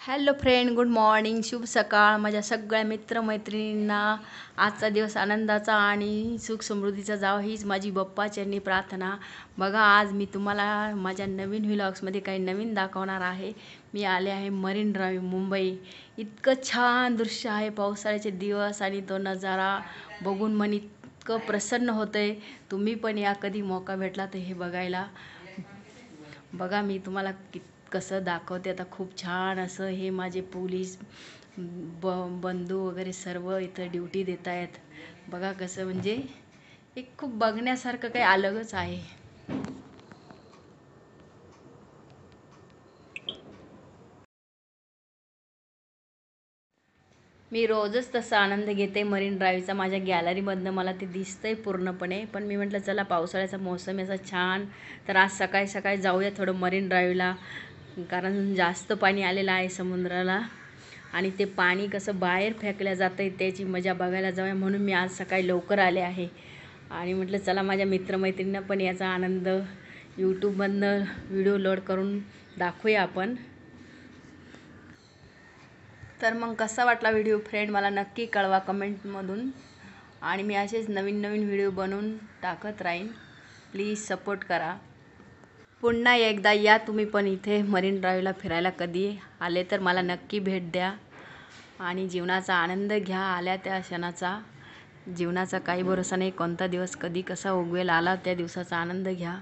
Hello friend, good morning, शुभ सकाळ माझ्या सगळ्या मित्रमैत्रिणींना. आजचा दिवस आनंदाचा आणि सुख समृद्धीचा जावं हीच माझी बाप्पाचरणी प्रार्थना. बघा, आज मी तुम्हाला माझ्या नवीन व्लॉग्समध्ये काही नवीन दाखवणार आहे. मी आले आहे मरीन ड्राईव्ह, मुंबई. इतकं छान दृश्य आहे पावसाळ्याचे दिवस आणि तो नजारा बघून मन इतकं प्रसन्न होतं आहे. तुम्ही पण या, कधी मौका भेटला तर हे बघायला. बघा, मी तुम्हाला कसं दाखवते आता. खूप छान असं हे माझे पोलीस बंधू वगैरे सर्व इथं ड्युटी देत आहेत. बघा कसं, म्हणजे एक खूप बघण्यासारखं काही अलगच आहे. मी रोजच तसा आनंद घेते मरीन ड्राईव्हचा. माझ्या गॅलरीमधनं मला ते दिसतंय पूर्णपणे. पण मी म्हटलं चला, पावसाळ्याचा मोसम असा छान, तर आज सकाळी सकाळी जाऊया थोडं मरीन ड्राईव्हला. कारण जास्त पाणी आलेलं आहे समुद्राला आणि ते पाणी कसं बाहेर फेकल्या जातं आहे त्याची मजा बघायला जाऊया, म्हणून मी आज सकाळी लवकर आले आहे. आणि म्हटलं चला, माझ्या मित्रमैत्रिणींना पण याचा आनंद यूट्यूबमधनं व्हिडिओ लोड करून दाखवूया आपण. तर मग कसा वाटला व्हिडिओ फ्रेंड, मला नक्की कळवा कमेंटमधून. आणि मी असेच नवीन नवीन व्हिडिओ बनवून टाकत राहीन. प्लीज सपोर्ट करा. पुन्हा एकदा या तुम्ही पण इथे मरीन ड्राईव्हला फिरायला. कधी आले तर मला नक्की भेट द्या आणि जीवनाचा आनंद घ्या. आल्या त्या क्षणाचा. जीवनाचा काही भरोसा नाही, कोणता दिवस कधी कसा उगवेल आला, त्या दिवसाचा आनंद घ्या.